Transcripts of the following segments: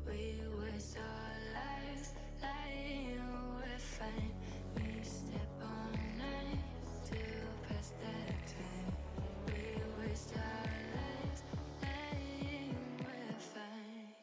We waste our lives lying we're fine. We step on knives to pass that time. We waste our lives lying we're fine.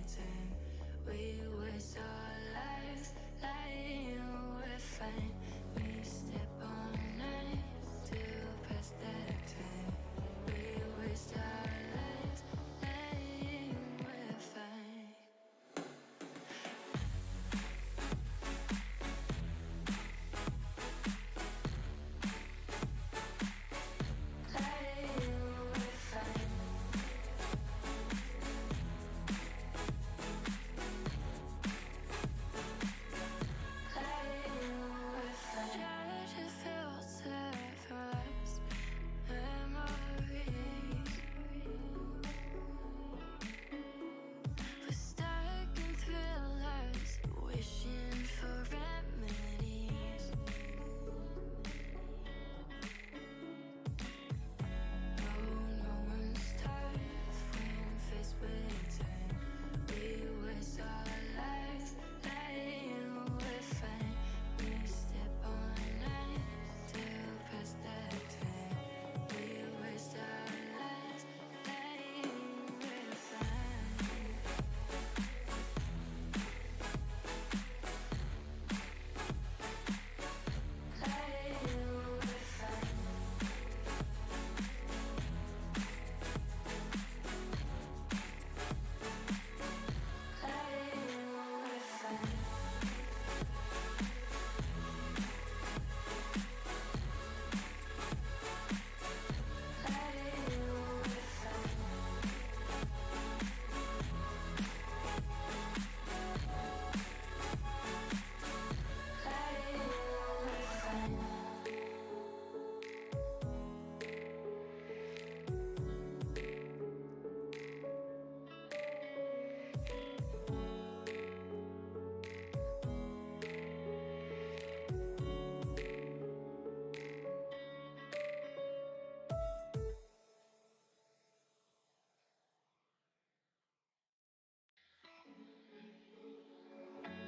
pretend. We waste our lives lying we're fine. We step on knives till past that time. We waste our lives lying we're fine.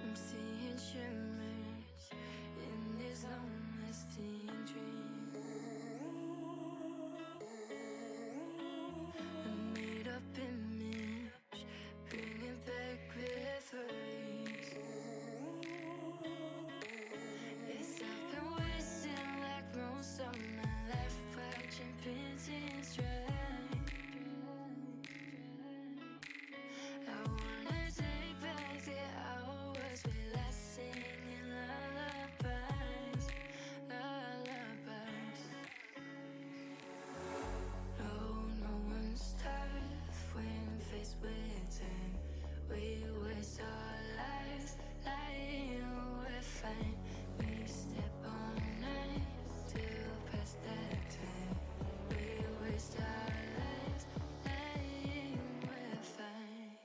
I'm seeing shimmers in this long-lasting dream. A made-up image, bringing back memories. Yes, I've been wasting like most of my life, watching paintings dry. I wanna take back the hours we last singing lullabies, lullabies. No one's tough when faced with time. We waste our lives lying we're fine. We step on knives till past that time. We waste our lives lying we're fine.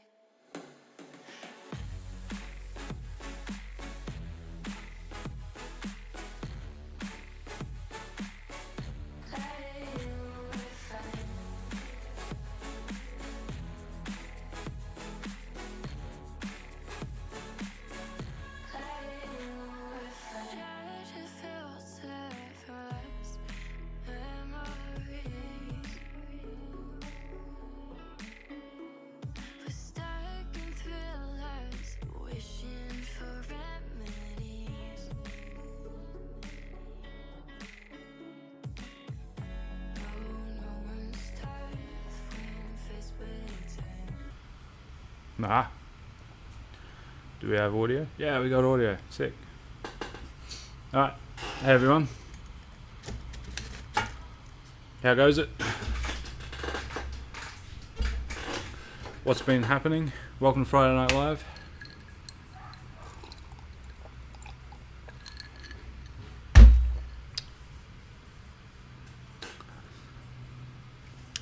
Nah. Do we have audio? Yeah, we got audio. Sick. Alright. Hey everyone. How goes it? What's been happening? Welcome to Friday Night Live.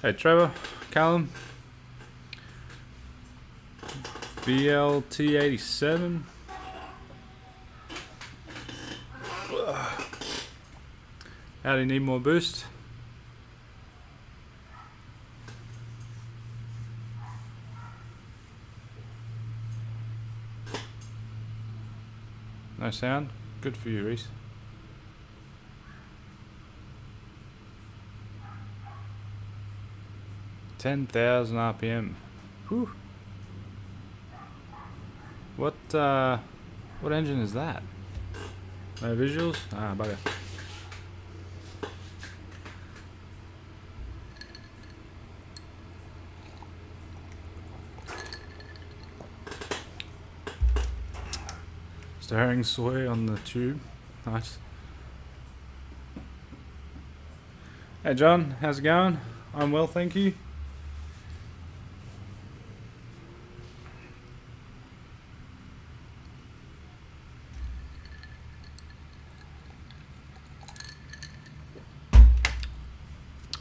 Hey Trevor, Callum, BLT87. How do you need more boost? No sound? Good for you, Reese. $10,000 RPM. Whew. What engine is that? No visuals? Ah, bugger. Stirring soy on the tube. Nice. Hey John, how's it going? I'm well, thank you.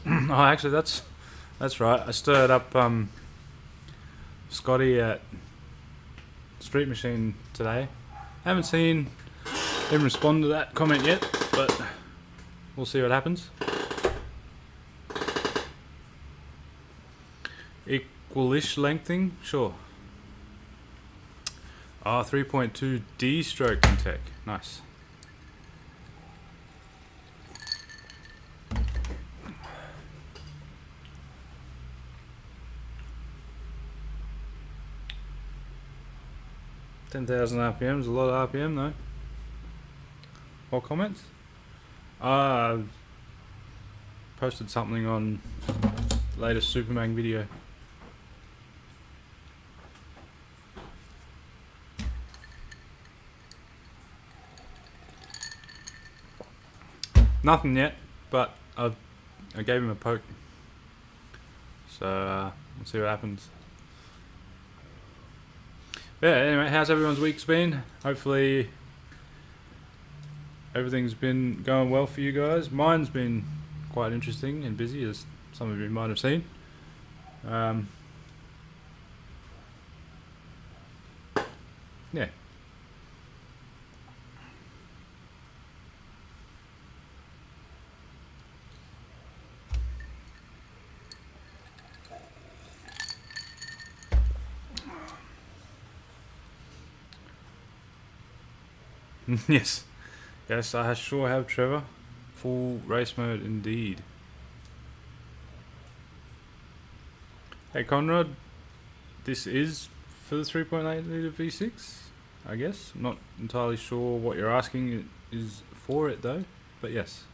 Oh, actually, that's right. I stirred up Scotty at Street Machine today. Haven't seen him respond to that comment yet, but we'll see what happens. Equalish lengthening, sure. Ah, 3.2 D stroke in tech. Nice. $10,000 RPM is a lot of RPM though. More comments? Posted something on latest Superman video. Nothing yet, but I gave him a poke. So we'll see what happens. Yeah, anyway, how's everyone's week's been? Hopefully everything's been going well for you guys. Mine's been quite interesting and busy, as some of you might have seen. Yeah. Yes. Yes, I sure have, Trevor. Full race mode indeed. Hey Conrad, this is for the 3.8 litre V6, I guess. I'm not entirely sure what you're asking is for it though, but yes.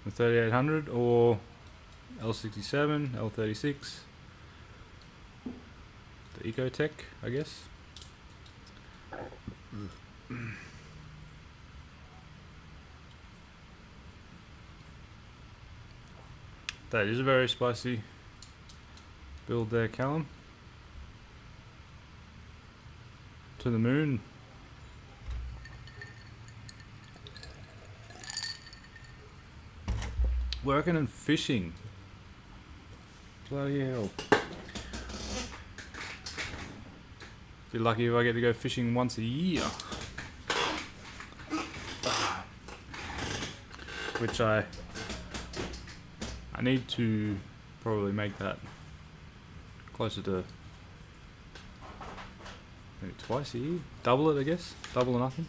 The 3800 or L67, L36, the Ecotech, I guess. That is a very spicy build there, Callum. To the moon. Working and fishing. Bloody hell. Be lucky if I get to go fishing once a year. Which I need to probably make that closer to maybe twice a year. Double it, I guess. Double or nothing.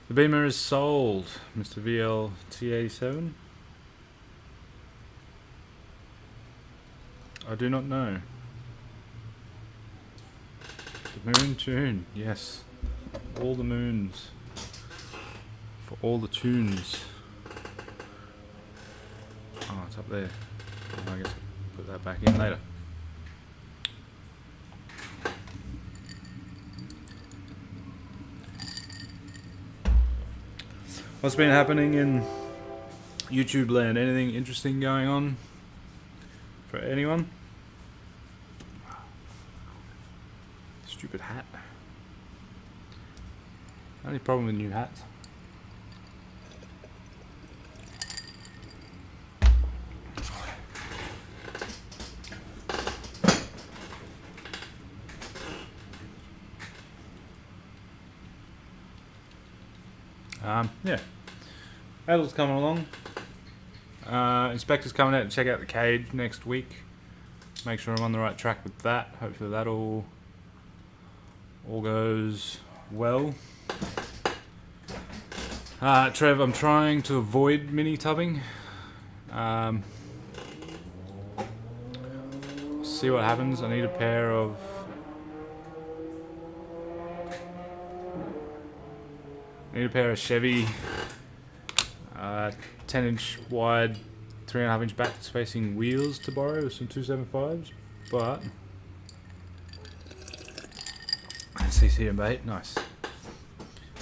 The Beamer is sold, Mr. VLT87. I do not know. The moon tune, yes. All the moons. For all the tunes. Oh, it's up there. I guess I'll put that back in later. What's been happening in YouTube land? Anything interesting going on for anyone? Stupid hat. Only problem with new hats. Yeah. Adul's coming along. Inspector's coming out to check out the cage next week. Make sure I'm on the right track with that. Hopefully that all goes well. Trev, I'm trying to avoid mini tubbing. See what happens. I need a pair of Chevy 10-inch wide, 3.5-inch back spacing wheels to borrow with some 275s, but CCM bait, nice.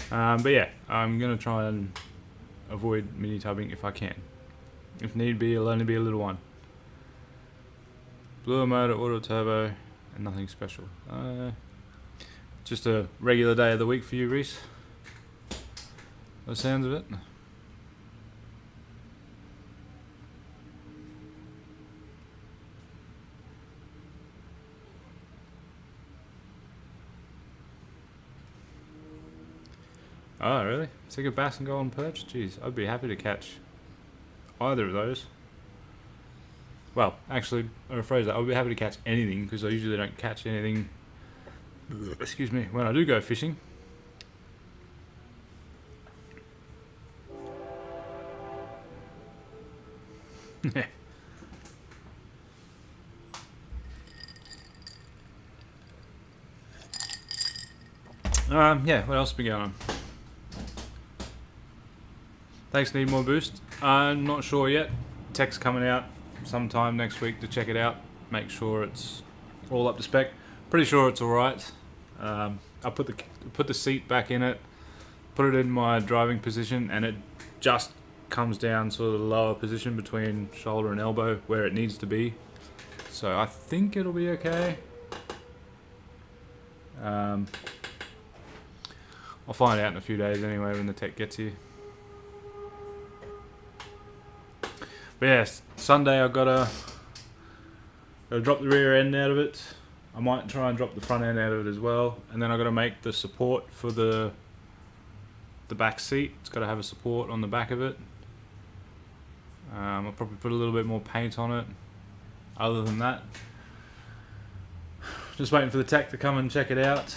But yeah, I'm gonna try and avoid mini tubbing if I can. If need be, it'll only be a little one. Blue motor, auto turbo, and nothing special. Just a regular day of the week for you, Reese. The sounds of it. Oh, really? Take a bass and go on perch? Jeez, I'd be happy to catch either of those. Well, actually, I'll rephrase that. I would be happy to catch anything because I usually don't catch anything, excuse me, when I do go fishing. Yeah, what else has been going on? Thanks, need more boost? I'm not sure yet. Tech's coming out sometime next week to check it out, make sure it's all up to spec. Pretty sure it's alright. I put the seat back in it, put it in my driving position, and it just comes down sort of the lower position between shoulder and elbow where it needs to be. So I think it'll be okay. I'll find out in a few days anyway when the tech gets here. But yeah, Sunday I've gotta drop the rear end out of it. I might try and drop the front end out of it as well. And then I've gotta make the support for the back seat. It's gotta have a support on the back of it. I'll probably put a little bit more paint on it. Other than that, just waiting for the tech to come and check it out.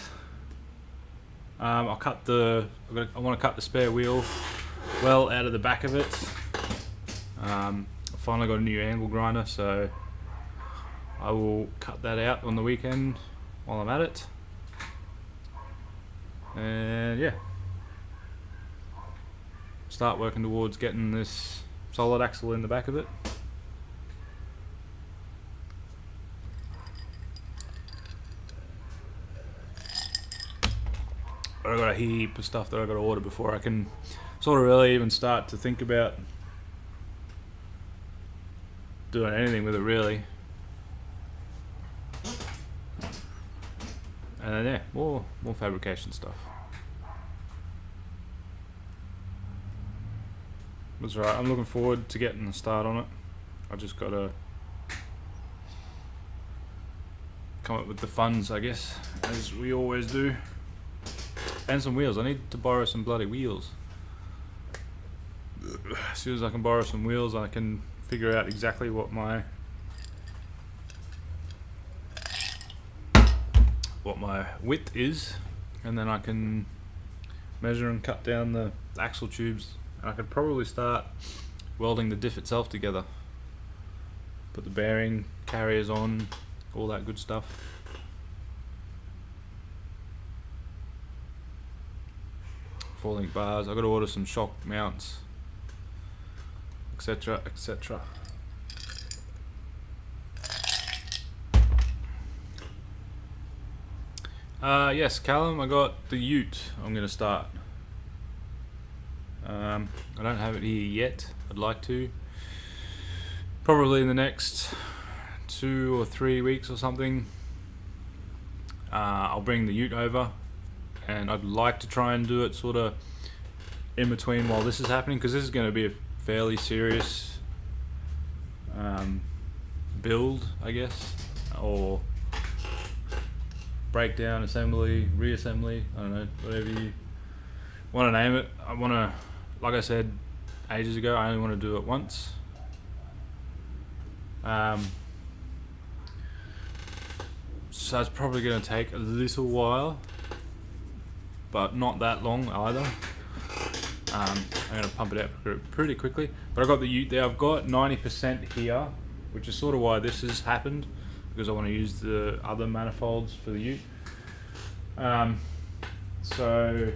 I want to cut the spare wheel well out of the back of it. I finally got a new angle grinder, so I will cut that out on the weekend while I'm at it. And yeah, start working towards getting this solid axle in the back of it. But I've got a heap of stuff that I've got to order before I can sort of really even start to think about doing anything with it, really. And then yeah, more fabrication stuff. That's right, I'm looking forward to getting a start on it. I just gotta come up with the funds, I guess, as we always do. And some wheels. I need to borrow some bloody wheels. As soon as I can borrow some wheels, I can figure out exactly what my width is, and then I can measure and cut down the axle tubes, and I could probably start welding the diff itself together, put the bearing carriers on, all that good stuff. Four-link bars. I've got to order some shock mounts, etc, etc. Yes, Callum, I got the ute I'm going to start. I don't have it here yet. I'd like to. Probably in the next 2 or 3 weeks or something. I'll bring the ute over, and I'd like to try and do it sort of in between while this is happening, because this is going to be a fairly serious build, I guess, or breakdown, assembly, reassembly, I don't know, whatever you want to name it. I want to, like I said ages ago, I only want to do it once. So it's probably going to take a little while, but not that long either. I'm going to pump it out pretty quickly. But I've got the ute there. I've got 90% here, which is sort of why this has happened, because I want to use the other manifolds for the ute. So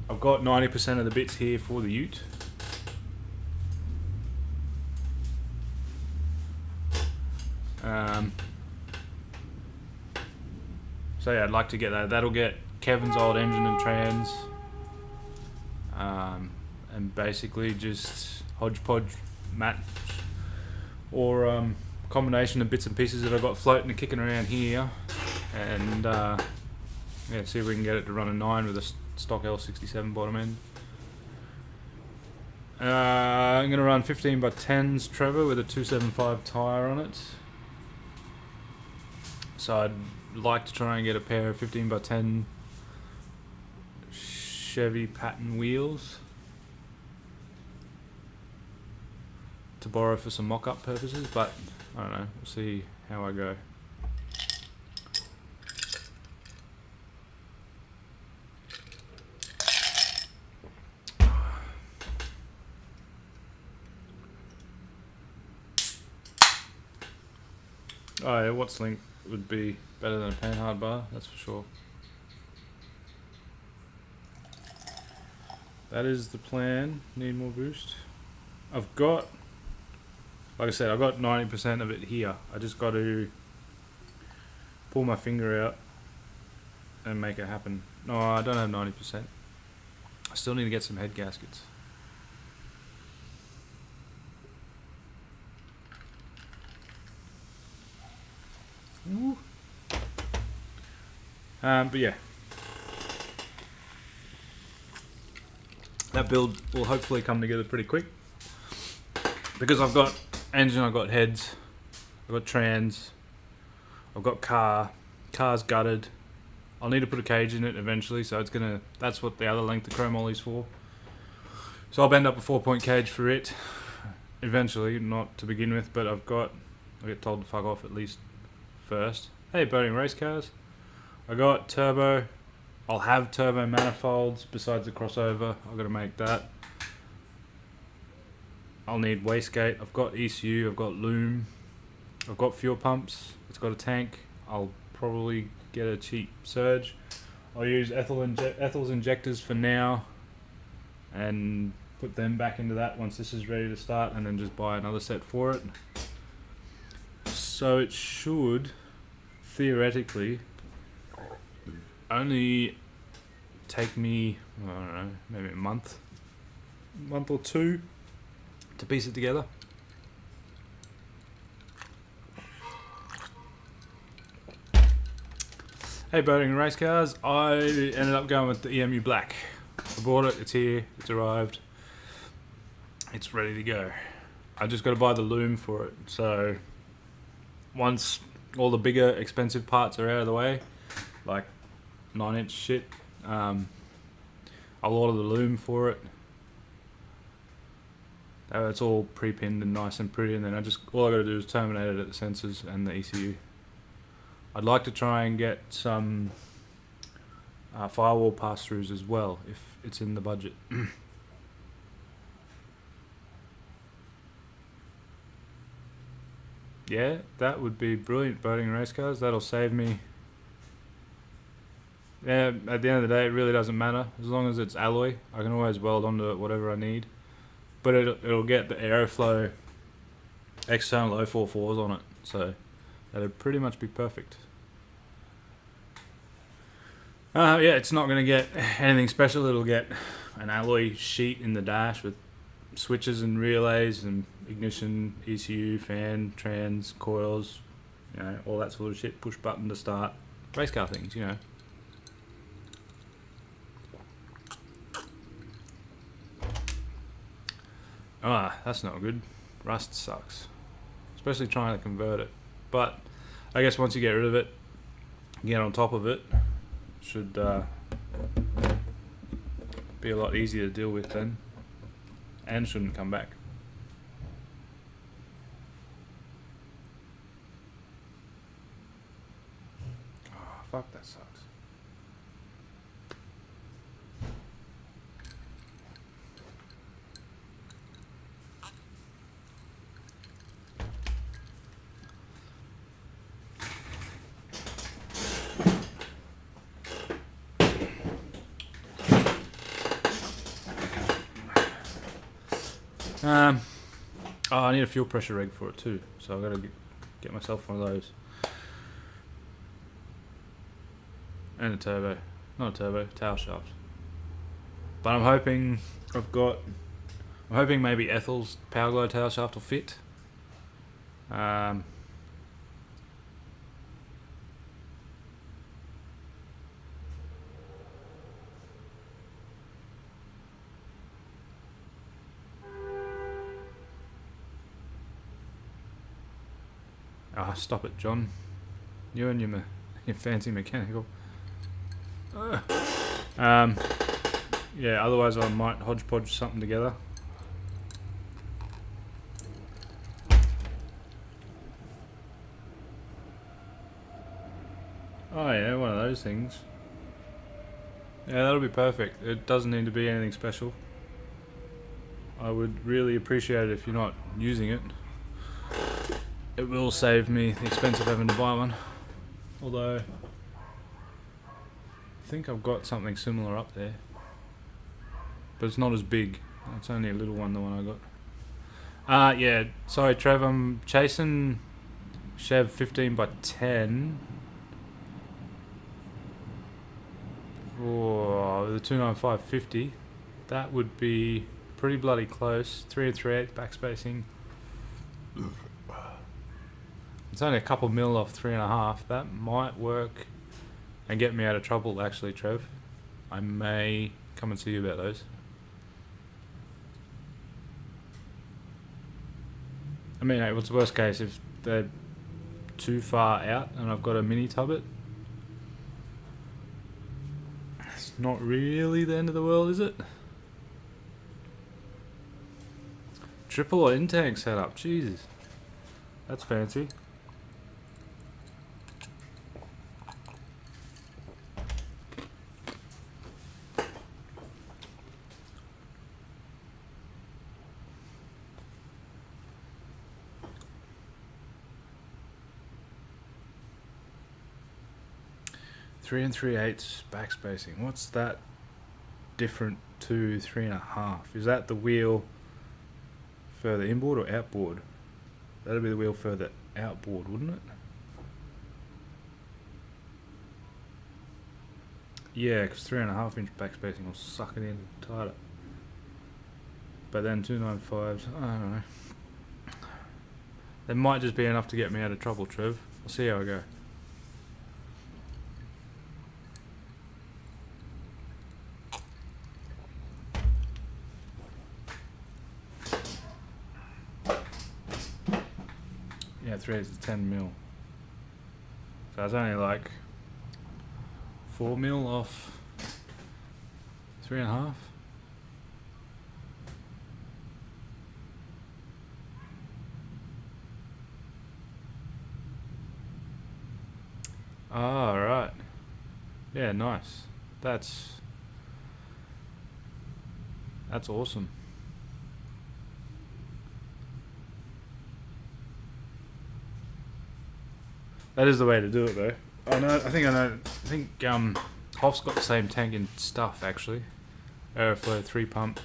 I've got 90% of the bits here for the ute. So yeah, I'd like to get that. That'll get Kevin's old engine and trans, and basically just hodgepodge match or combination of bits and pieces that I've got floating and kicking around here, and yeah, see if we can get it to run a 9 with a stock L67 bottom end. I'm going to run 15x10s Trevor with a 275 tyre on it. So I'd like to try and get a pair of 15x10 Chevy pattern wheels to borrow for some mock-up purposes, but I don't know, we'll see how I go. Oh yeah, Watts Link would be better than a panhard bar, that's for sure. That is the plan. Need more boost. I've got, like I said, I've got 90% of it here. I just got to pull my finger out and make it happen. No, I don't have 90%. I still need to get some head gaskets. Ooh. But yeah, that build will hopefully come together pretty quick, because I've got engine, I've got heads, I've got trans, I've got car's gutted. I'll need to put a cage in it eventually, so it's gonna, that's what the other length of chrome ollie's for. So I'll bend up a 4-point cage for it eventually, not to begin with, but I'll get told to fuck off at least first. Hey, boating race cars. I got turbo. I'll have turbo manifolds besides the crossover. I've got to make that. I'll need wastegate. I've got ECU. I've got loom. I've got fuel pumps. It's got a tank. I'll probably get a cheap surge. I'll use Ethel's injectors for now and put them back into that once this is ready to start, and then just buy another set for it. So it should theoretically only take me, I don't know, maybe a month or two to piece it together. Hey, boating and race cars. I ended up going with the EMU Black. I bought it, it's here, it's arrived, it's ready to go. I just got to buy the loom for it. So once all the bigger expensive parts are out of the way, like 9-inch shit, I'll order the loom for it. It's all pre-pinned and nice and pretty, and then all I got to do is terminate it at the sensors and the ECU. I'd like to try and get some firewall pass-throughs as well, if it's in the budget. Yeah, that would be brilliant, boating and race cars. That'll save me. Yeah, at the end of the day, it really doesn't matter. As long as it's alloy, I can always weld onto it whatever I need. But it'll get the Aeroflow external 044s on it, so that'd pretty much be perfect. Yeah, it's not going to get anything special. It'll get an alloy sheet in the dash with switches and relays and ignition, ECU, fan, trans, coils, you know, all that sort of shit. Push button to start. Race car things, you know. That's not good. Rust sucks, especially trying to convert it. But I guess once you get rid of it, get on top of it, should be a lot easier to deal with then, and shouldn't come back. Oh, fuck, that sucks. Oh, I need a fuel pressure reg for it too, so I've got to get myself one of those. And a turbo. Not a turbo, tail shaft. But I'm hoping maybe Ethel's Power Glow tail shaft will fit. Stop it, John. You and your fancy mechanical. Yeah, otherwise I might hodgepodge something together. Oh yeah, one of those things. Yeah, that'll be perfect. It doesn't need to be anything special. I would really appreciate it if you're not using it. It will save me the expense of having to buy one. Although, I think I've got something similar up there. But it's not as big. It's only a little one, the one I got. Yeah, sorry Trev, I'm chasing Chev 15x10. Oh, the 29550. That would be pretty bloody close. 3 3/8 backspacing. It's only a couple mil off 3.5. That might work and get me out of trouble actually, Trev. I may come and see you about those. I mean, hey, what's the worst case if they're too far out and I've got a mini tubbit? It's not really the end of the world, is it? Triple in-tank setup, Jesus. That's fancy. Three 3/8 backspacing. What's that different to 3.5? Is that the wheel further inboard or outboard? That'd be the wheel further outboard, wouldn't it? Yeah, because 3.5 inch backspacing will suck it in tighter. But then 295s, I don't know. That might just be enough to get me out of trouble, Trev. I'll see how I go. Yeah, 3/8 is 10 mil. So it's only like 4 mil off 3.5. Ah, right. Yeah, nice. That's awesome. That is the way to do it, though. I think Hoff's got the same tank in stuff actually. Aeroflow 3-pump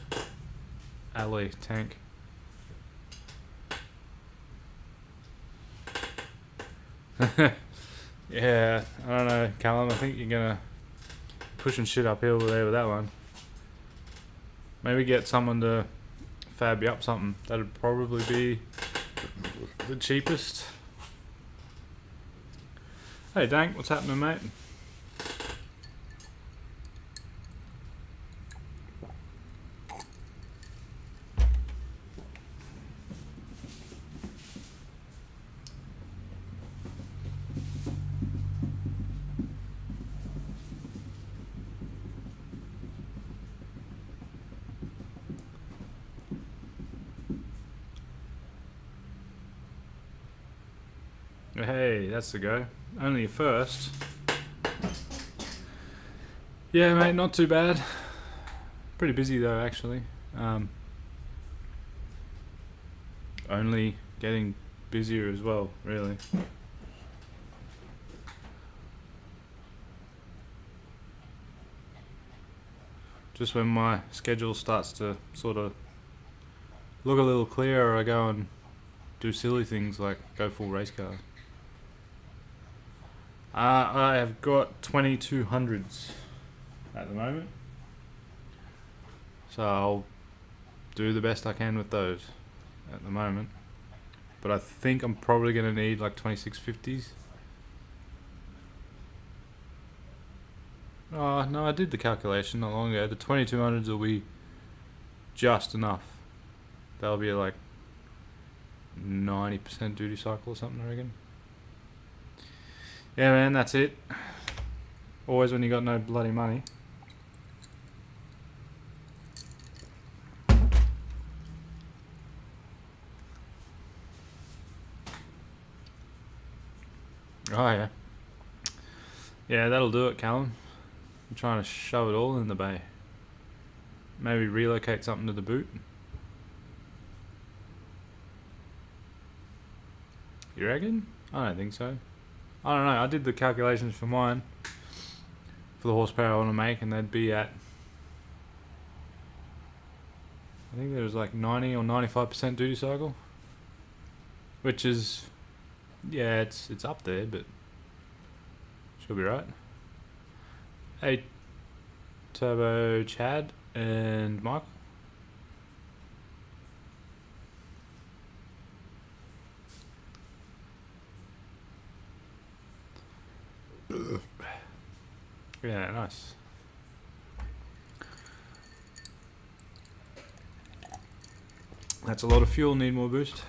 alloy tank. Yeah, I don't know, Callum. I think you're gonna pushing shit uphill there with that one. Maybe get someone to fab you up something. That'd probably be the cheapest. Hey Dank, what's happening, mate? Hey, that's the go. Only a first. Yeah, mate, not too bad. Pretty busy though, actually. Only getting busier as well, really. Just when my schedule starts to sort of look a little clear, or I go and do silly things like go full race car. I have got 2200s at the moment, so I'll do the best I can with those at the moment. But I think I'm probably going to need like 2650s. Oh, no, I did the calculation not long ago. The 2200s will be just enough. That'll be like 90% duty cycle or something, I reckon. Yeah, man, that's it. Always when you got no bloody money. Oh, yeah. Yeah, that'll do it, Callum. I'm trying to shove it all in the bay. Maybe relocate something to the boot. You reckon? I don't think so. I don't know. I did the calculations for mine, for the horsepower I want to make, and they'd be at, I think there was like 90 or 95% duty cycle, which is, yeah, it's up there, but she'll be right. Hey, Turbo Chad and Michael. Yeah, nice. That's a lot of fuel, need more boost.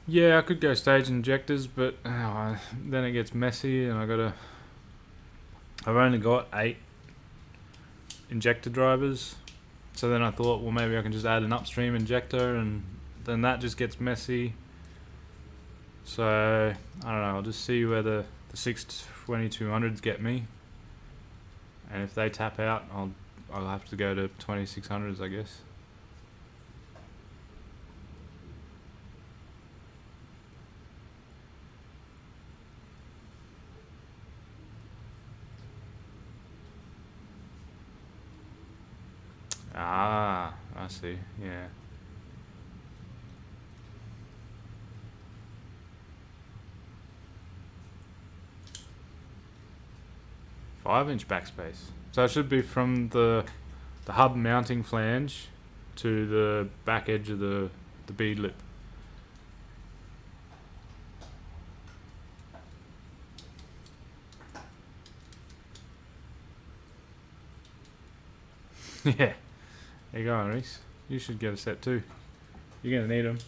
Yeah, I could go stage injectors, but then it gets messy, and I've only got 8 injector drivers. So then I thought, well, maybe I can just add an upstream injector, and then that just gets messy. So I don't know, I'll just see where the 62200s get me, and if they tap out, I'll have to go to 2600s, I guess. Ah, I see, yeah. Five-inch backspace. So it should be from the hub mounting flange to the back edge of the bead lip. Yeah. There you go, Reese. You should get a set too. You're gonna need them.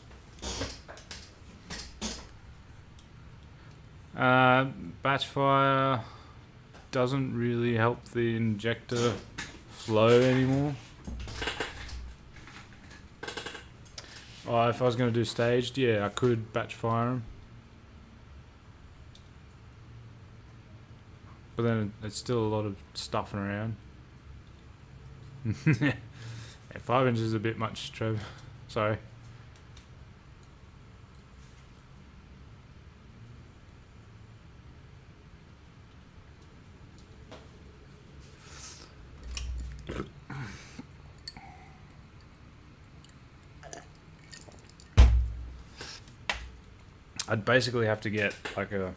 Batch fire doesn't really help the injector flow anymore. Oh, if I was gonna do staged, yeah, I could batch fire them, but then it's still a lot of stuffing around. Yeah, 5 inches is a bit much, Trev. Sorry. I'd basically have to get like a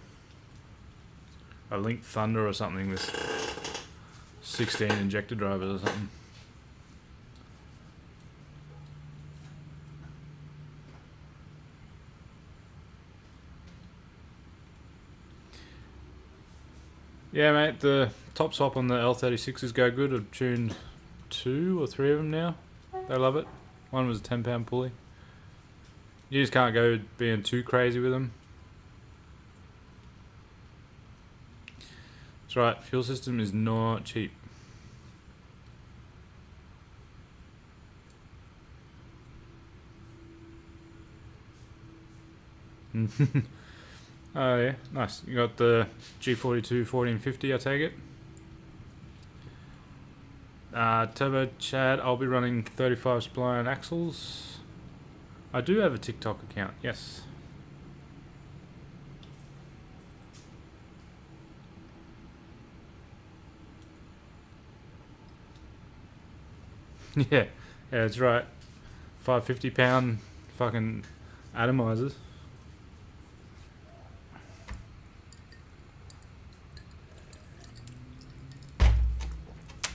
Link Thunder or something with 16 injector drivers or something. Yeah, mate, the top swap on the L36s go good. I've tuned 2 or 3 of them now. They love it. One was a 10-pound pulley. You just can't go being too crazy with them. That's right, fuel system is not cheap. Oh yeah, nice. You got the G42 1450, I take it. Turbo Chad, I'll be running 35 spline axles. I do have a TikTok account, yes. Yeah, yeah, that's right. 550-pound fucking atomizers.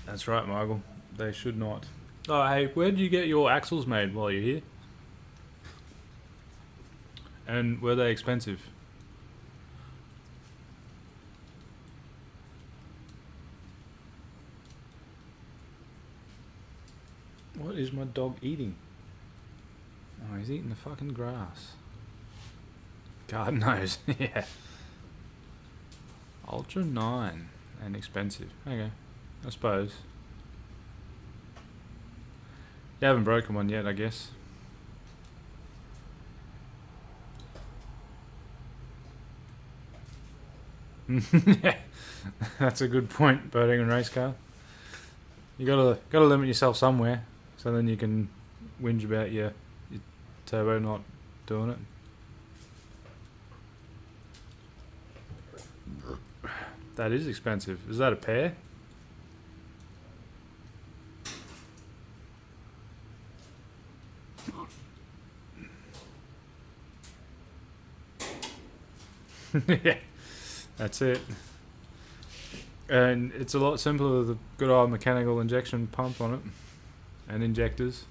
That's right, Michael. They should not. Oh, hey, where did you get your axles made while you're here? And were they expensive? What is my dog eating? Oh, he's eating the fucking grass. God knows. Yeah. Ultra 9 and expensive. Okay, I suppose. You haven't broken one yet, I guess. Yeah, that's a good point. Boating and race car. You gotta limit yourself somewhere, so then you can whinge about your turbo not doing it. That is expensive. Is that a pair? Yeah, that's it. And it's a lot simpler with a good old mechanical injection pump on it and injectors.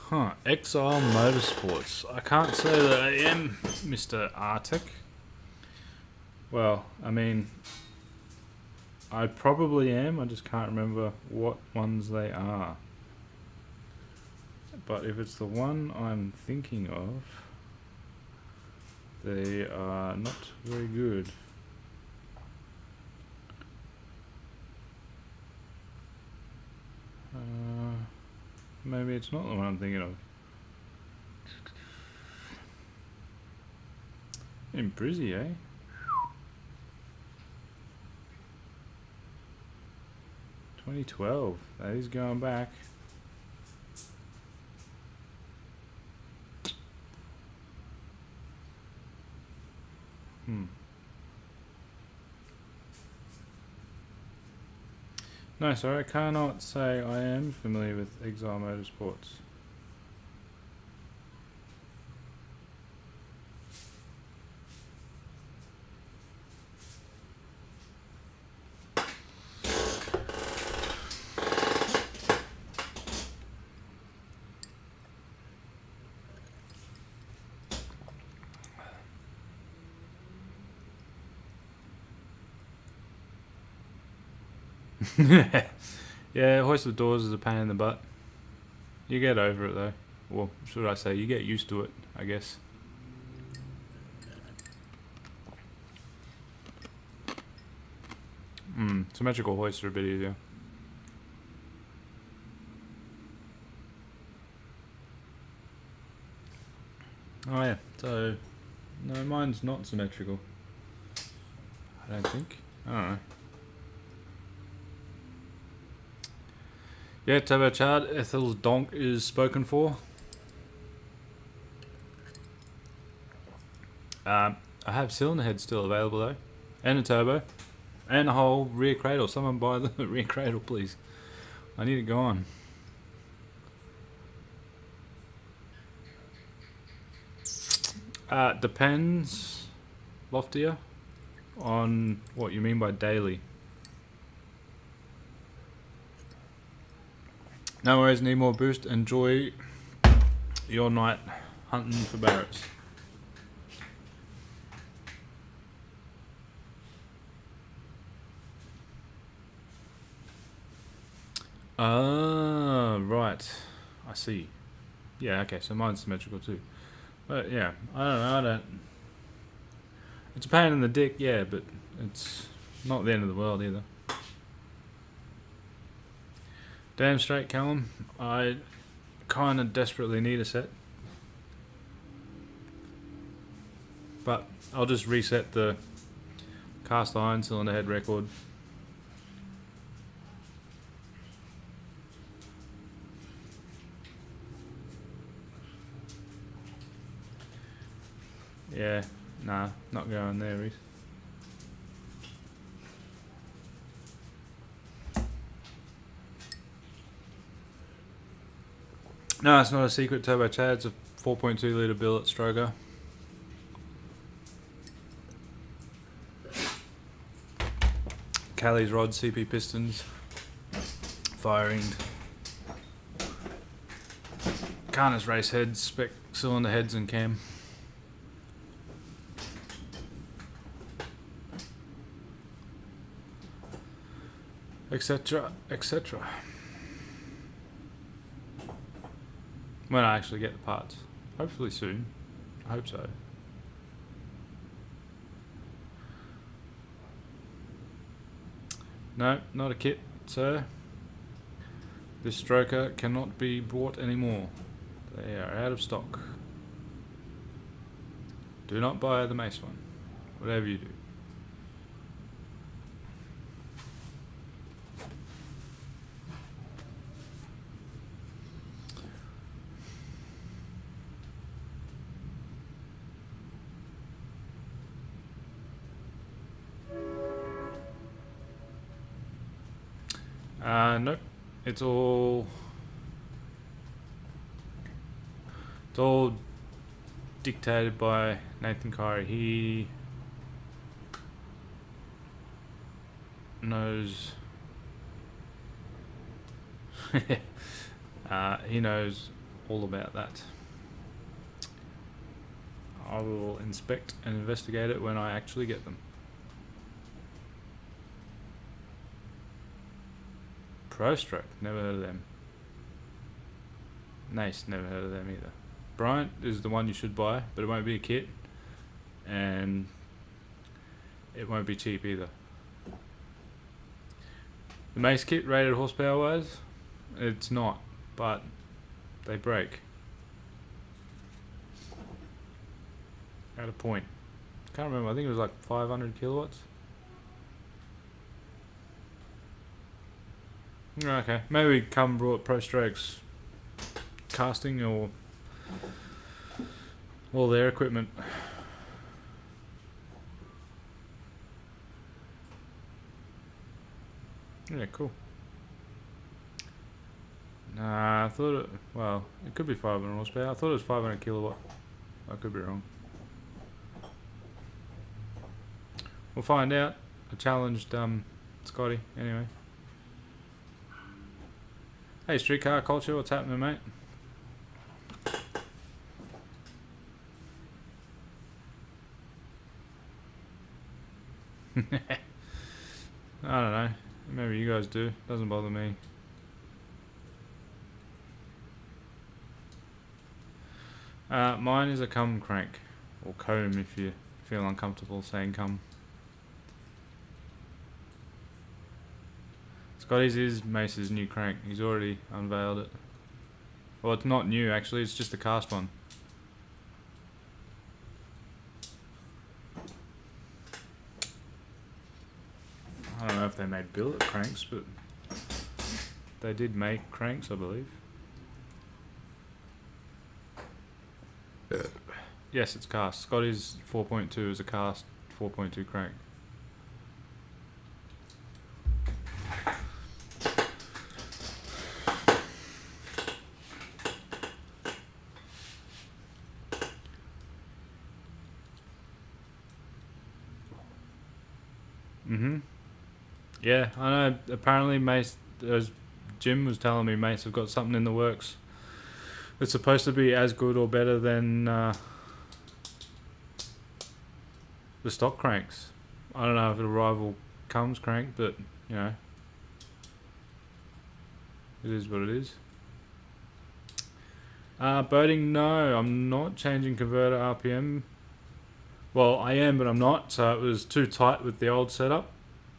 Huh, Exile Motorsports. I can't say that I am Mr. Arctic. Well, I mean, I probably am, I just can't remember what ones they are. But if it's the one I'm thinking of, they are not very good. Maybe it's not the one I'm thinking of. In Brizzy, eh? $2012. That is going back. No, sorry, I cannot say I am familiar with Exile Motorsports. Yeah, hoisted doors is a pain in the butt. You get over it though. Well, should I say, you get used to it, I guess. Symmetrical hoists are a bit easier. Oh yeah, so no, mine's not symmetrical. I don't think. I don't know. Yeah, turbocharged. Ethel's donk is spoken for. I have cylinder heads still available though, and a turbo, and a whole rear cradle. Someone buy the rear cradle, please. I need it gone. Depends, Loftier, on what you mean by daily. No worries, need more boost. Enjoy your night hunting for Barretts. Right. I see. Yeah, okay, so mine's symmetrical too. But yeah, I don't know, it's a pain in the dick, yeah, but it's not the end of the world either. Damn straight, Callum. I kind of desperately need a set. But I'll just reset the Cast iron cylinder head record. Yeah, nah, not going there, Reese. No, it's not a secret turbo Chad, it's a 4.2 litre billet stroker. Callie's rod, CP pistons, firing. Carnus race heads, spec cylinder heads and cam. Etc, etc. When I actually get the parts. Hopefully soon. I hope so. No, not a kit, sir. This stroker cannot be bought anymore. They are out of stock. Do not buy the Mace one. Whatever you do. Nope. It's all dictated by Nathan Kyrie. He knows he knows all about that. I will inspect and investigate it when I actually get them. Pro Stroke, never heard of them. Nice, never heard of them either. Bryant is the one you should buy, but it won't be a kit, and it won't be cheap either. The Mace kit rated horsepower wise, it's not, but they break. At a point. Can't remember, I think it was like 500 kilowatts. Okay, maybe come brought Pro Strokes casting or all their equipment. Yeah, cool. Nah, I thought it, well, it could be 500 horsepower. I thought it was 500 kilowatt. I could be wrong. We'll find out. I challenged Scotty anyway. Hey, Streetcar Culture, what's happening, mate? I don't know. Maybe you guys do. Doesn't bother me. Mine is a cum crank. Or comb if you feel uncomfortable saying cum. Scotty's is Mace's new crank. He's already unveiled it. Well, it's not new actually, it's just a cast one. I don't know if they made billet cranks, but they did make cranks, I believe. Yes, it's cast. Scotty's 4.2 is a cast 4.2 crank. Yeah, I know. Apparently, Mace, as Jim was telling me, Mace have got something in the works. It's supposed to be as good or better than the stock cranks. I don't know if it'll rival Cum's crank, but you know, it is what it is. Boating, no, I'm not changing converter RPM. Well, I am, but I'm not. So it was too tight with the old setup,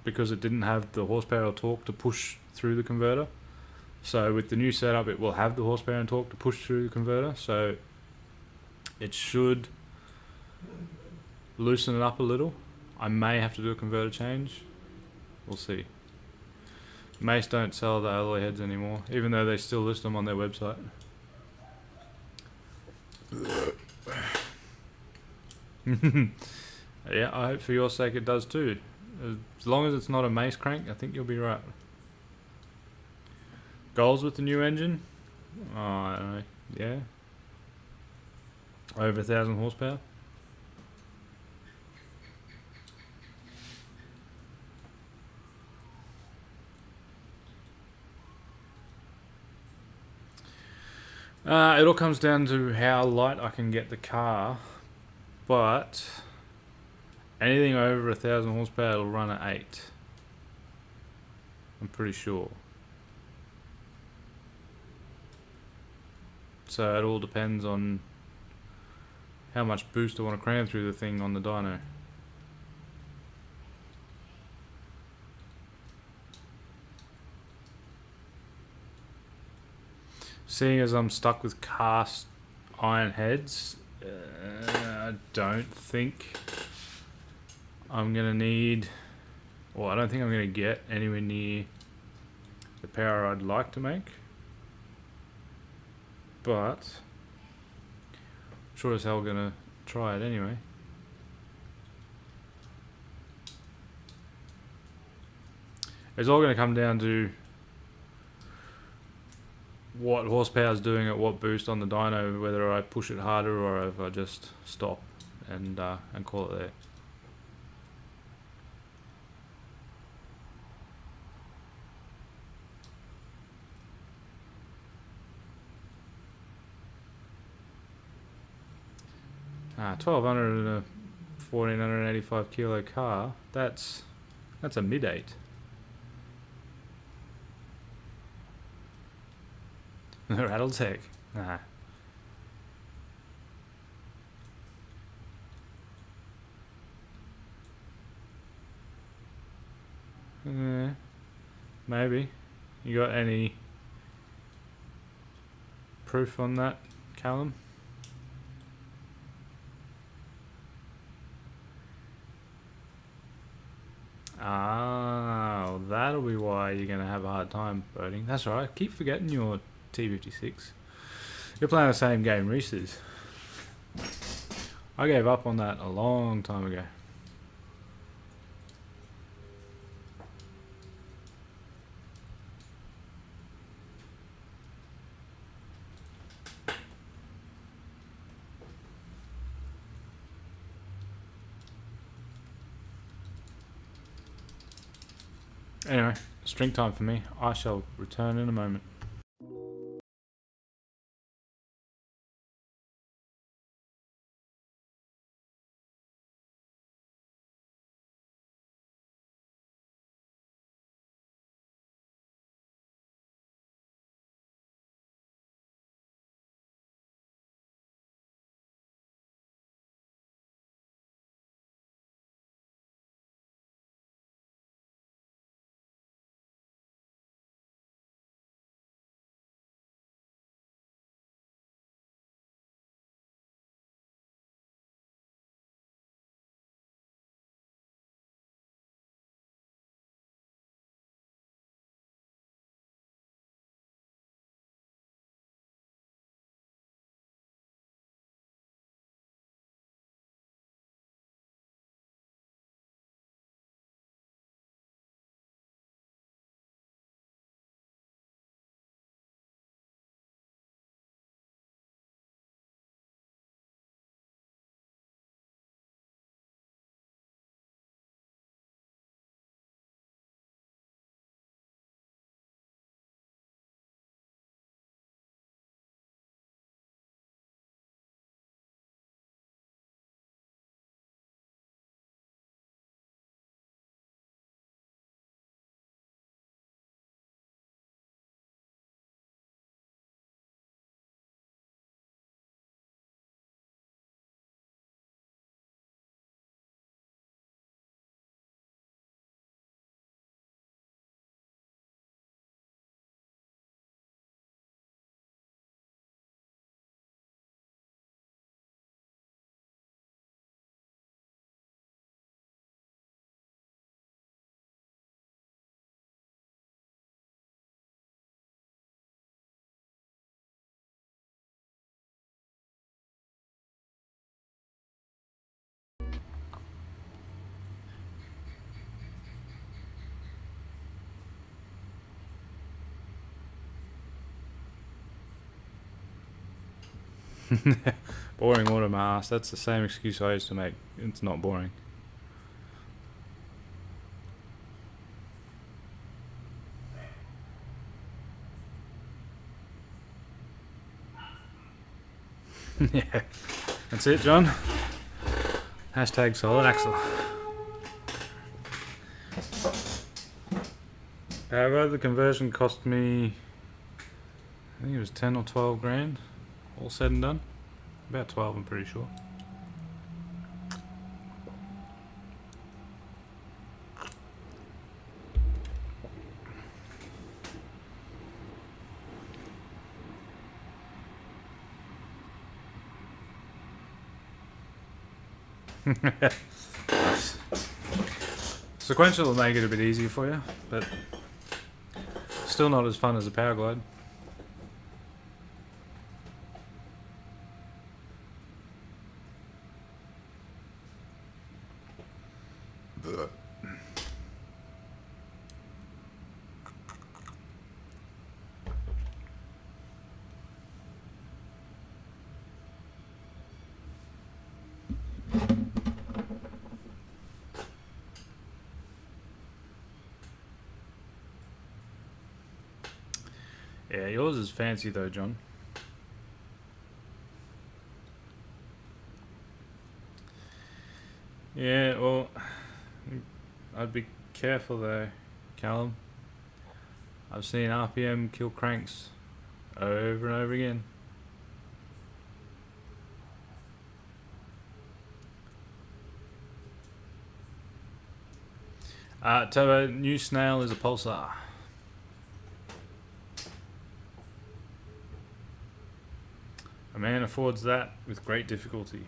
because it didn't have the horsepower or torque to push through the converter. So with the new setup, it will have the horsepower and torque to push through the converter. So it should loosen it up a little. I may have to do a converter change. We'll see. Mace don't sell the alloy heads anymore, even though they still list them on their website. Yeah, I hope for your sake it does too. As long as it's not a Mace crank, I think you'll be right. Goals with the new engine? Oh, I don't know. Yeah. Over 1,000 horsepower. It all comes down to how light I can get the car, but anything over 1,000 horsepower will run at 8. I'm pretty sure. So it all depends on how much boost I want to cram through the thing on the dyno. Seeing as I'm stuck with cast iron heads, I don't think I'm going to need, or I don't think I'm going to get anywhere near the power I'd like to make. But I'm sure as hell going to try it anyway. It's all going to come down to what horsepower is doing at what boost on the dyno, whether I push it harder or if I just stop and call it there. Ah, 1200 and a 1485 kilo car. That's a mid-8. Rattletech. Nah. Maybe. You got any proof on that, Callum? Ah, well, that'll be why you're gonna have a hard time boating. That's right. I keep forgetting your T56. You're playing the same game Reese is. I gave up on that a long time ago. Anyway, string time for me. I shall return in a moment. Boring water, my ass. That's the same excuse I used to make. It's not boring. Yeah, that's it, John. Hashtag solid axle. However, the conversion cost me, I think it was 10 or 12 grand, all said and done. About 12, I'm pretty sure. Nice. Sequential will make it a bit easier for you, but still not as fun as a power glide. Yeah, yours is fancy though, John. Yeah, well, I'd be careful though, Callum. I've seen RPM kill cranks over and over again. Turbo, new snail is a pulsar. A man affords that with great difficulty.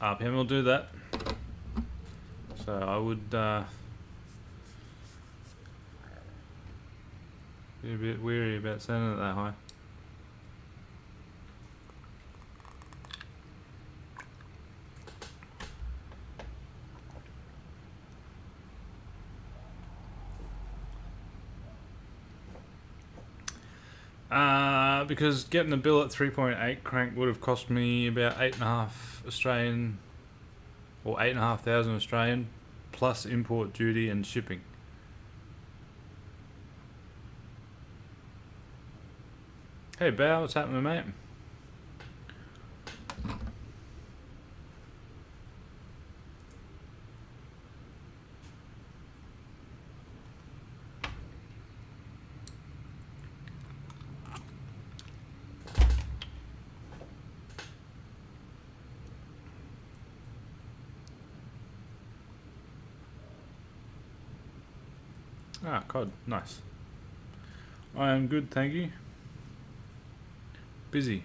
RPM will do that. So I would be a bit weary about sending it that high. Because getting a bill at 3.8 crank would have cost me about 8.5 Australian, or 8,500 Australian, plus import duty and shipping. Hey Bow, what's happening, mate? Ah, COD, nice. I am good, thank you. Busy.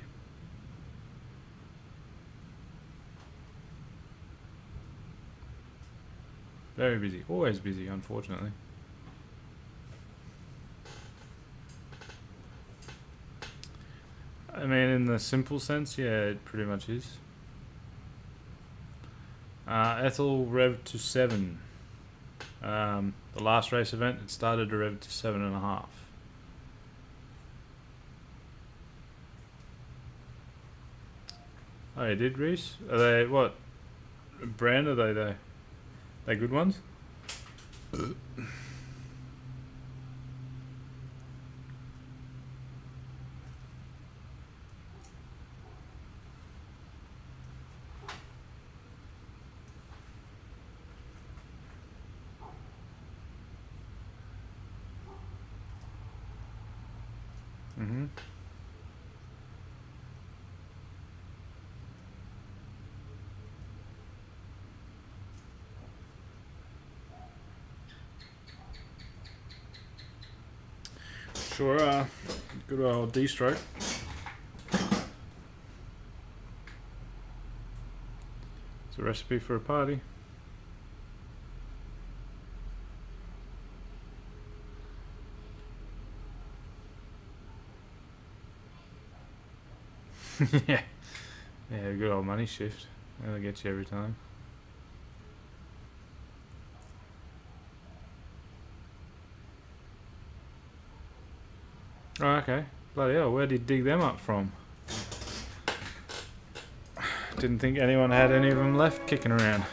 Very busy. Always busy, unfortunately. I mean, in the simple sense, yeah, it pretty much is. Ethel rev to 7. The last race event, it started to rev to 7.5. Oh, you did, Reese? Are they, what brand are they though? They good ones? Mm-hmm. Sure, good old D-stroke. It's a recipe for a party. Yeah. Yeah, good old money shift. That'll get you every time. Oh, okay. Bloody hell, where did you dig them up from? Didn't think anyone had any of them left kicking around.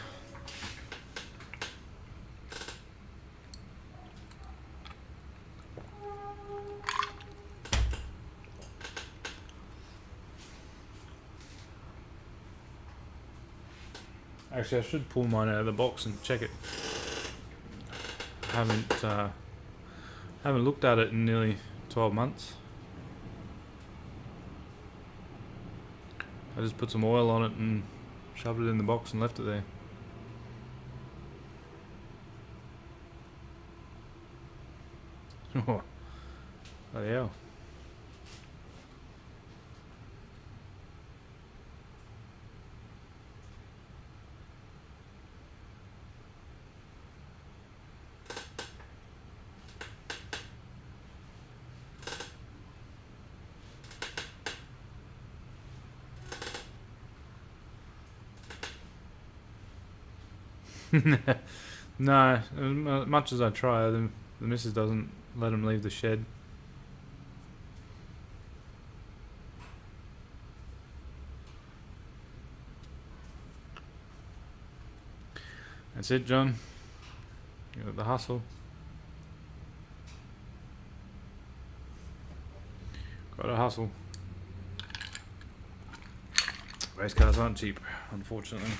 Actually, I should pull mine out of the box and check it. Haven't looked at it in nearly 12 months. I just put some oil on it and shoved it in the box and left it there. Oh, bloody hell. No, as much as I try, the missus doesn't let them leave the shed. That's it, John. You got the hustle. Gotta hustle. Race cars aren't cheap, unfortunately.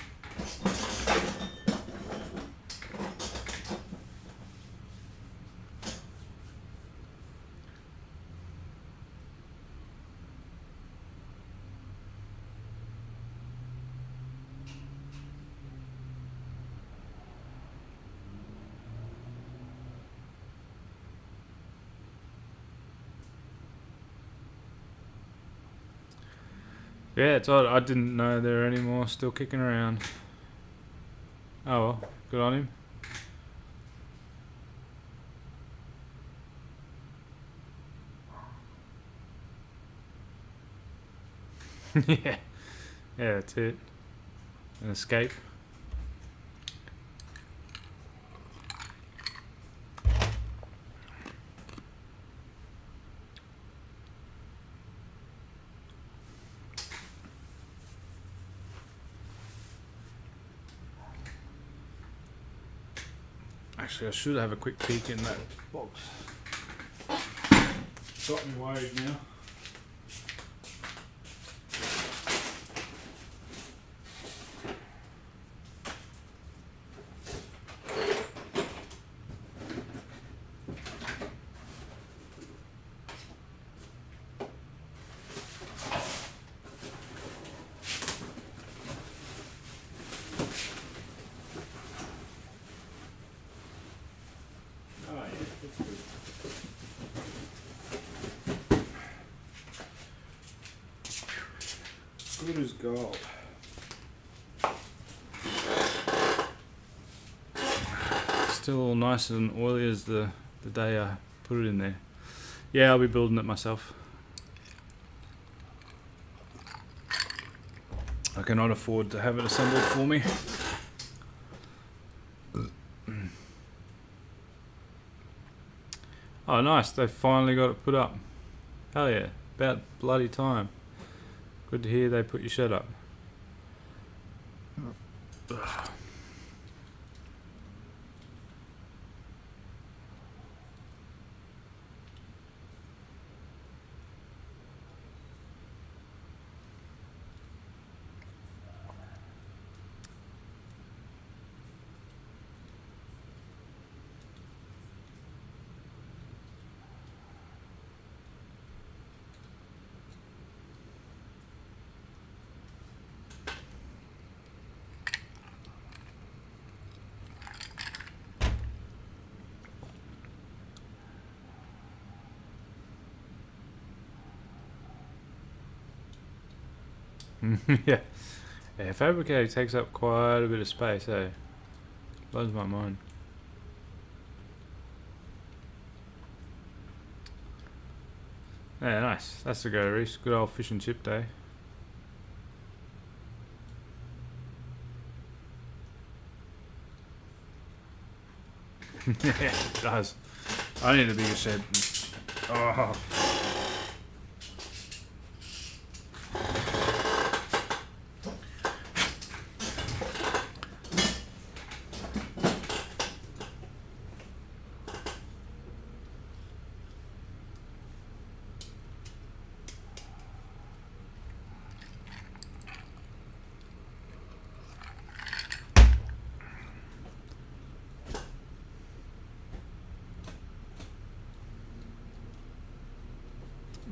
Yeah, it's odd. I didn't know there were any more still kicking around. Oh well, good on him. Yeah, yeah, that's it. An escape. Actually, I should have a quick peek in that box. Got me worried now. Good as gold. Still all nice and oily as the day I put it in there. Yeah, I'll be building it myself. I cannot afford to have it assembled for me. Oh nice, they finally got it put up. Hell yeah, about bloody time. Good to hear they put your shed up. Yeah. Yeah, fabricating takes up quite a bit of space, eh? Blows my mind. Yeah, nice. That's the go, Reese. Good old fish and chip day. Yeah, it does. I need a bigger shed. Oh.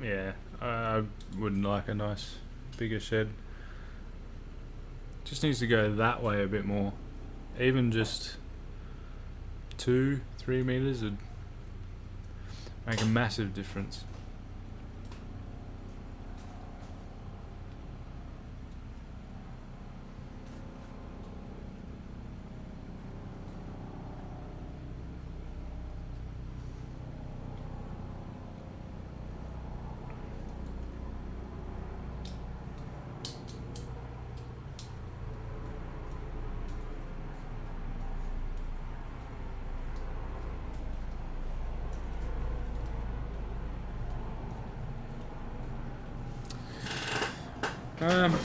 Yeah, I would like a nice bigger shed. Just needs to go that way a bit more. Even just 2-3 meters would make a massive difference. Um,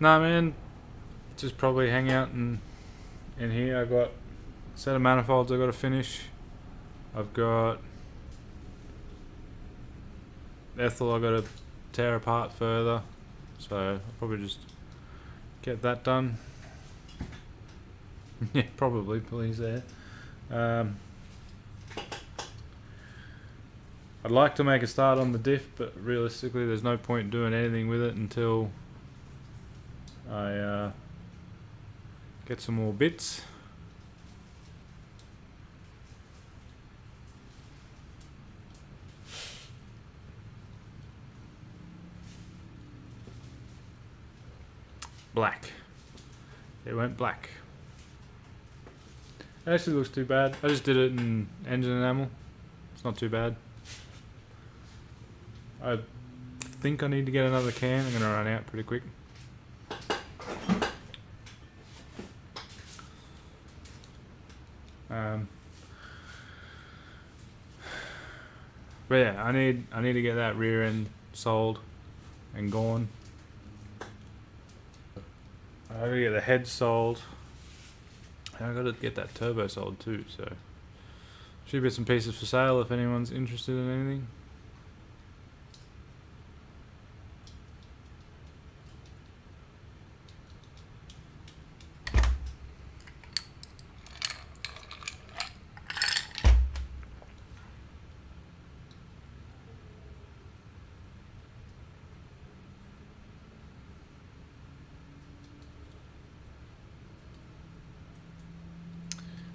nah, man, just probably hang out in here. I got a set of manifolds I got to finish. I've got Ethel I got to tear apart further, so I'll probably just get that done. Yeah, probably. Please there. I'd like to make a start on the diff, but realistically there's no point doing anything with it until I get some more bits. Black. It went black. It actually looks too bad. I just did it in engine enamel. It's not too bad. I think I need to get another can. I'm going to run out pretty quick. But yeah, I need to get that rear end sold and gone. I gotta get the head sold. And I gotta get that turbo sold too, so few bits and pieces for sale if anyone's interested in anything.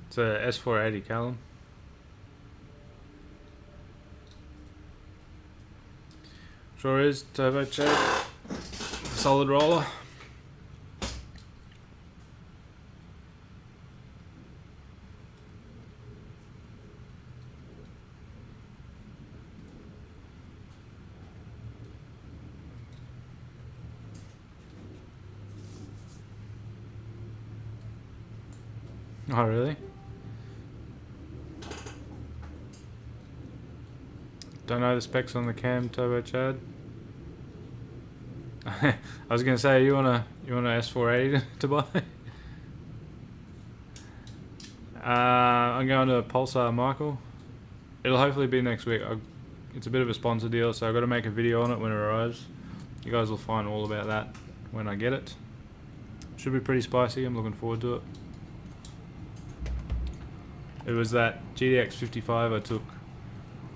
It's a S480 Callum. Sure is, turbo check, solid roller. Oh really? Don't know the specs on the cam, turbo Chad. I was gonna say you want a S480 to buy. I'm going to Pulsar Michael. It'll hopefully be next week. It's a bit of a sponsor deal, so I've got to make a video on it when it arrives. You guys will find all about that when I get it. Should be pretty spicy. I'm looking forward to it. It was that GTX 55 I took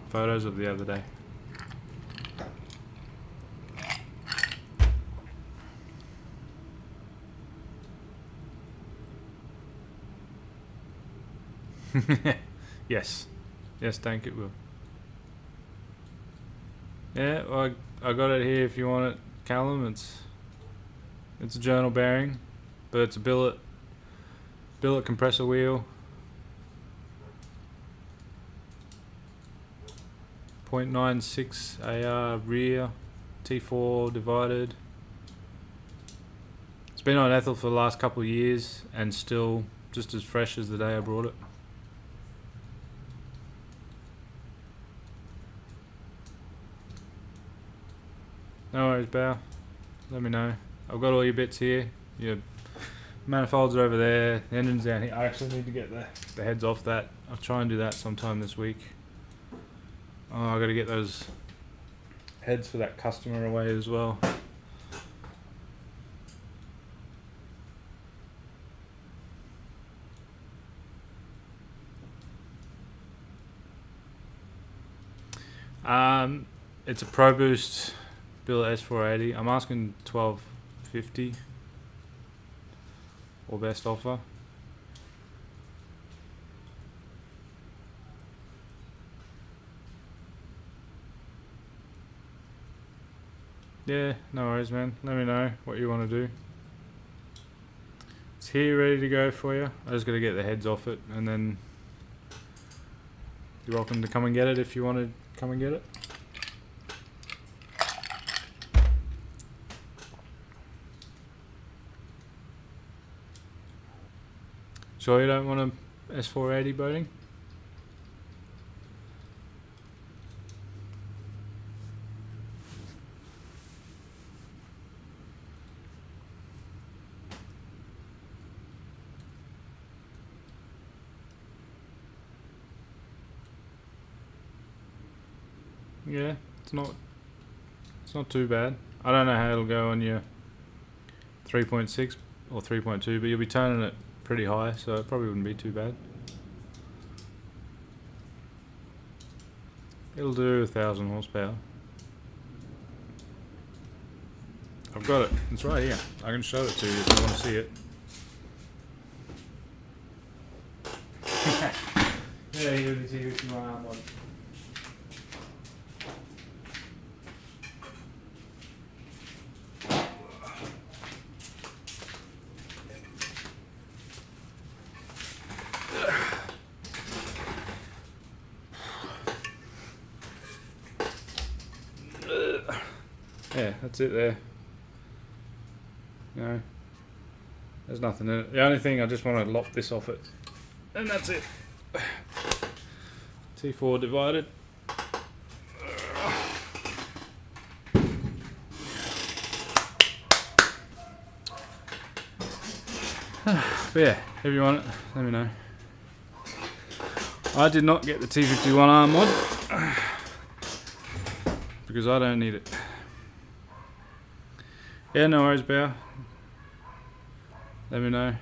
photos of the other day. Yes, thank it will. Yeah, well, I got it here if you want it, Callum. It's a journal bearing, but it's a billet compressor wheel. 0.96 AR rear, T4 divided. been on Ethel for the last couple of years and still just as fresh as the day I brought it. No worries, Bow. Let me know. I've got all your bits here. Your manifolds are over there. The engine's down here. I actually need to get the heads off that. I'll try and do that sometime this week. Oh, I got to get those heads for that customer away as well. It's a Pro Boost Billet S480. I'm asking $12.50 or best offer. Yeah, no worries, man. Let me know what you want to do. It's here ready to go for you. I just got to get the heads off it, and then you're welcome to come and get it if you want to come and get it. Sure you don't want a S480 boating? Yeah, it's not too bad. I don't know how it'll go on your 3.6 or 3.2, but you'll be turning it pretty high, so it probably wouldn't be too bad. It'll do 1,000 horsepower. I've got it. It's right here. I can show it to you if you want to see it. Yeah, you'll be if you want one. Yeah, that's it there. No, there's nothing in it. The only thing, I just want to lop this off it. And that's it. T4 divided. But yeah, if you want it, let me know. I did not get the T51R mod because I don't need it. Yeah, no worries, Bear. Let me know.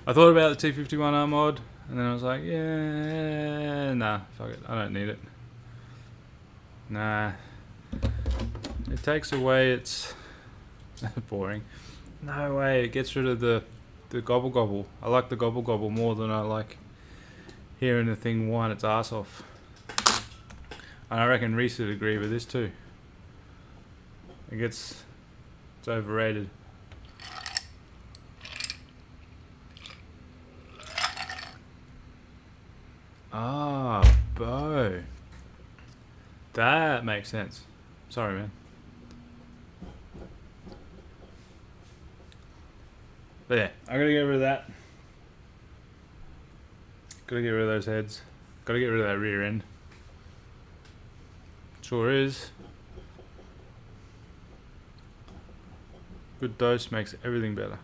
I thought about the T51R mod, and then I was like, yeah, nah, fuck it, I don't need it. Nah. It takes away its... boring. No way, it gets rid of the gobble gobble. I like the gobble gobble more than I like hearing the thing whine its ass off. And I reckon Reese would agree with this too. It's overrated. Ah, Bo. That makes sense. Sorry, man. But yeah, I gotta get rid of that. Gotta get rid of those heads. Gotta get rid of that rear end. Sure is. Good dose makes everything better.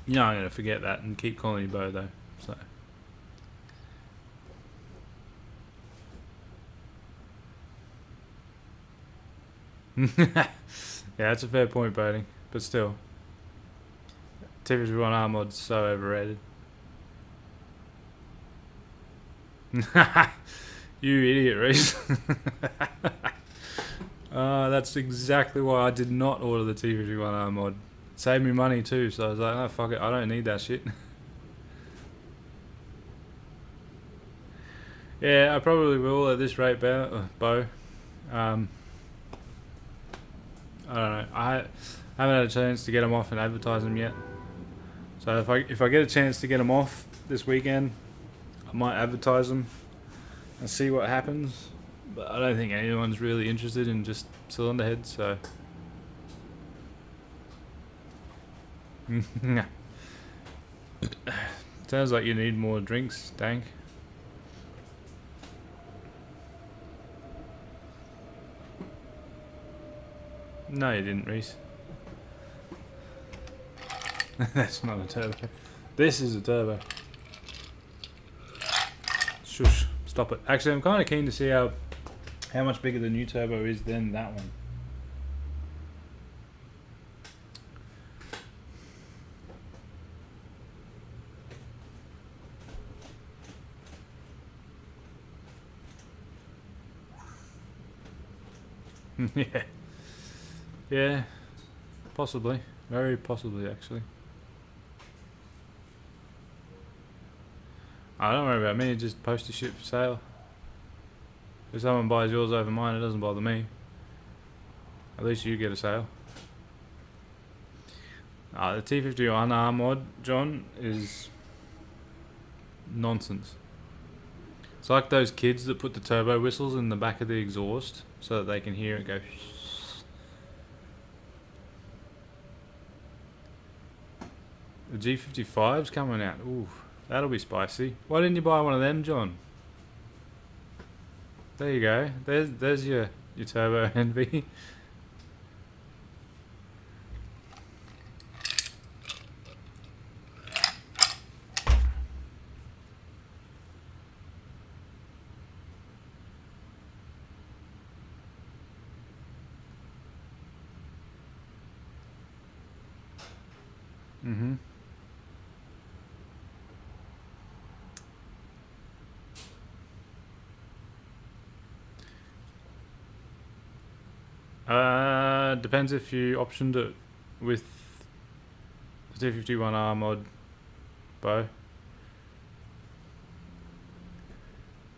You know I'm gonna forget that and keep calling you Bo though, so. Yeah, that's a fair point, Boding, but still. T51R mod's so overrated. You idiot, Reese. That's exactly why I did not order the T51R mod. Saved me money too, so I was like, oh fuck it, I don't need that shit. Yeah, I probably will at this rate, Bo. I don't know. I haven't had a chance to get them off and advertise them yet. So if I get a chance to get them off this weekend, I might advertise them and see what happens. But I don't think anyone's really interested in just cylinder heads. So sounds like you need more drinks, Dank. No, you didn't, Reese. That's not a turbo. This is a turbo. Shush. Stop it. Actually, I'm kind of keen to see how much bigger the new turbo is than that one. Yeah. Yeah. Possibly. Very possibly, actually. I don't worry about me, just post your shit for sale. If someone buys yours over mine, it doesn't bother me. At least you get a sale. The T51 R mod, John, is nonsense. It's like those kids that put the turbo whistles in the back of the exhaust so that they can hear it go. The G55's coming out. Ooh, that'll be spicy. Why didn't you buy one of them, John? There you go. There's your turbo envy. Mm-hmm. Depends if you optioned it with the T51R mod, Bo.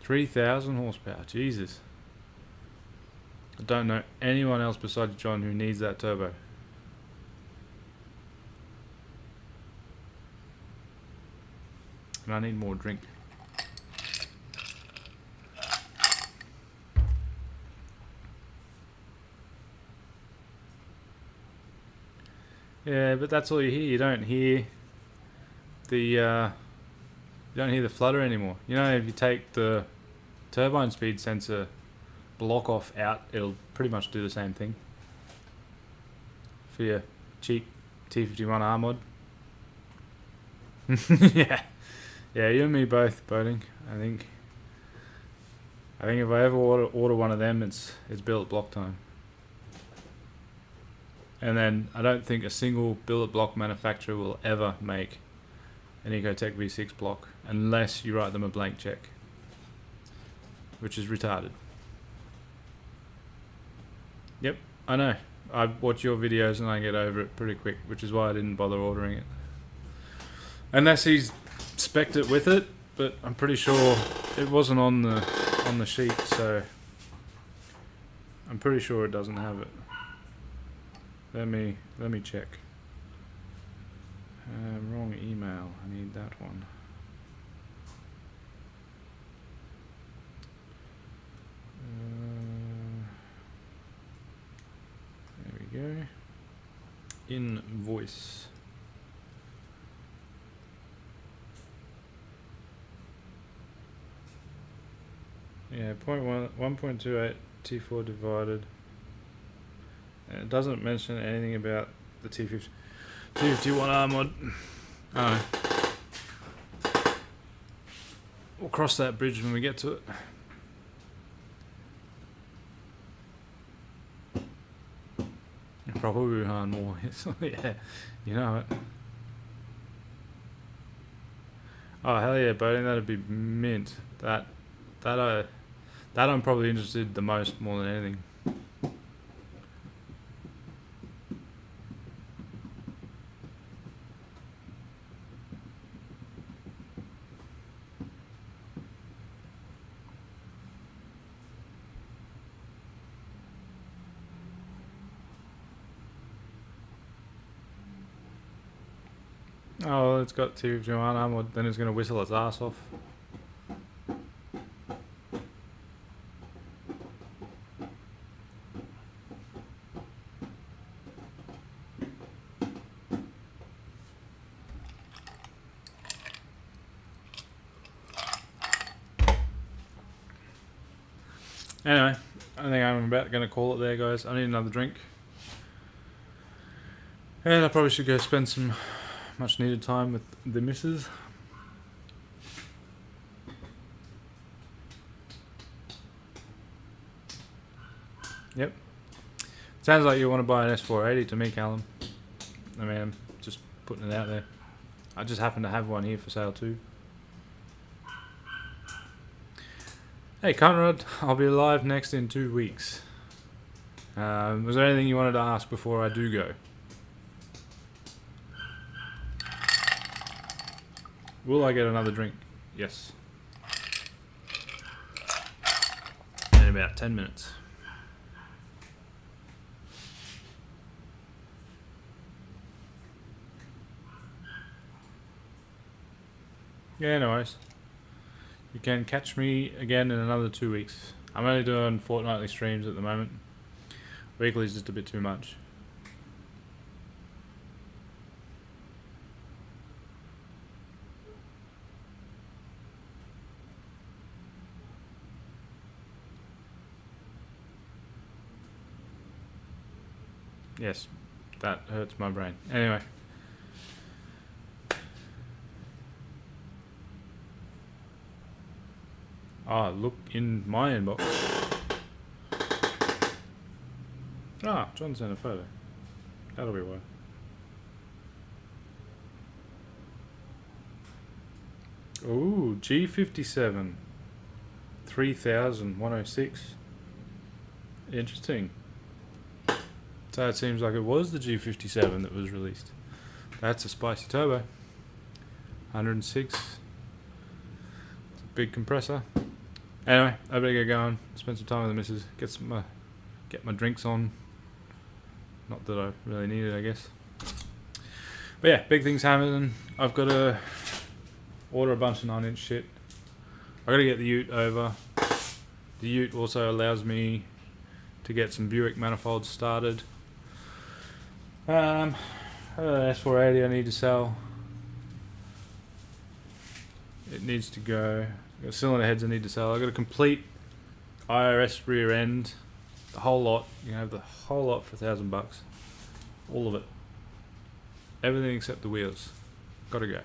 3,000 horsepower, Jesus. I don't know anyone else besides John who needs that turbo. And I need more drink. Yeah, but that's all you hear. You don't hear the flutter anymore. You know, if you take the turbine speed sensor block off out, it'll pretty much do the same thing for your cheap T51R mod. Yeah, you and me both, Boating. I think if I ever order one of them, it's billet block time. And then I don't think a single billet block manufacturer will ever make an Ecotech V6 block unless you write them a blank check, which is retarded. Yep, I know. I watch your videos and I get over it pretty quick, which is why I didn't bother ordering it. Unless he's spec'd it with it, but I'm pretty sure it wasn't on the sheet, so I'm pretty sure it doesn't have it. Let me check. Wrong email. I need that one. There we go. Invoice. Yeah, 1.28 T4 divided. And it doesn't mention anything about the T51R mod. Oh. We'll cross that bridge when we get to it. Probably Wuhan more. Yeah, you know it. Oh hell yeah, Boating, that'd be mint. That I'm probably interested the most, more than anything. Oh, well, it's got two armor, then it's going to whistle its ass off. Anyway, I think I'm about going to call it there, guys. I need another drink. And I probably should go spend some much needed time with the missus. Yep. Sounds like you want to buy an S480 to me, Callum. I mean, I'm just putting it out there. I just happen to have one here for sale too. Hey Conrad, I'll be live next in 2 weeks. Was there anything you wanted to ask before I do go? Will I get another drink? Yes. In about 10 minutes. Yeah, no worries. You can catch me again in another 2 weeks. I'm only doing fortnightly streams at the moment. Weekly is just a bit too much. Yes, that hurts my brain. Anyway. Ah, look in my inbox. Ah, John sent a photo. That'll be why. Ooh, G57. 3106. Interesting. So it seems like it was the G57 that was released. That's a spicy turbo. 106. It's a big compressor. Anyway, I better get going. Spend some time with the missus. Get my drinks on. Not that I really need it, I guess. But yeah, big things happening. I've got to order a bunch of 9-inch shit. I got to get the Ute over. The Ute also allows me to get some Buick manifolds started. S480 I need to sell. It needs to go. I've got cylinder heads I need to sell. I've got a complete IRS rear end. The whole lot. You can have the whole lot for $1,000. All of it. Everything except the wheels. Gotta go.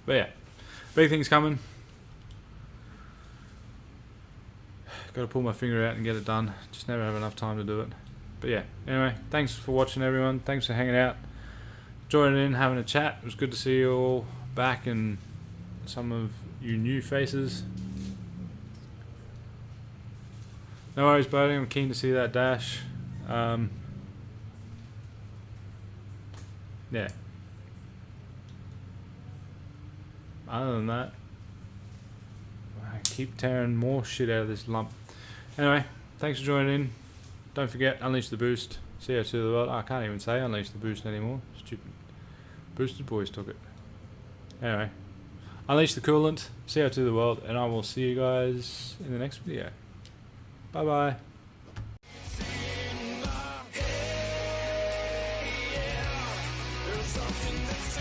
But yeah. Big things coming. Gotta pull my finger out and get it done. Just never have enough time to do it. But yeah. Anyway, thanks for watching everyone. Thanks for hanging out. Joining in, having a chat. It was good to see you all back and some of you new faces. No worries, buddy. I'm keen to see that dash. Yeah. Other than that, I keep tearing more shit out of this lump. Anyway, thanks for joining in. Don't forget, unleash the boost. CO2 to the world. I can't even say unleash the boost anymore. Stupid. Boosted boys took it. Anyway. Unleash the coolant, CO2 to the world, and I will see you guys in the next video. Bye bye. Something that's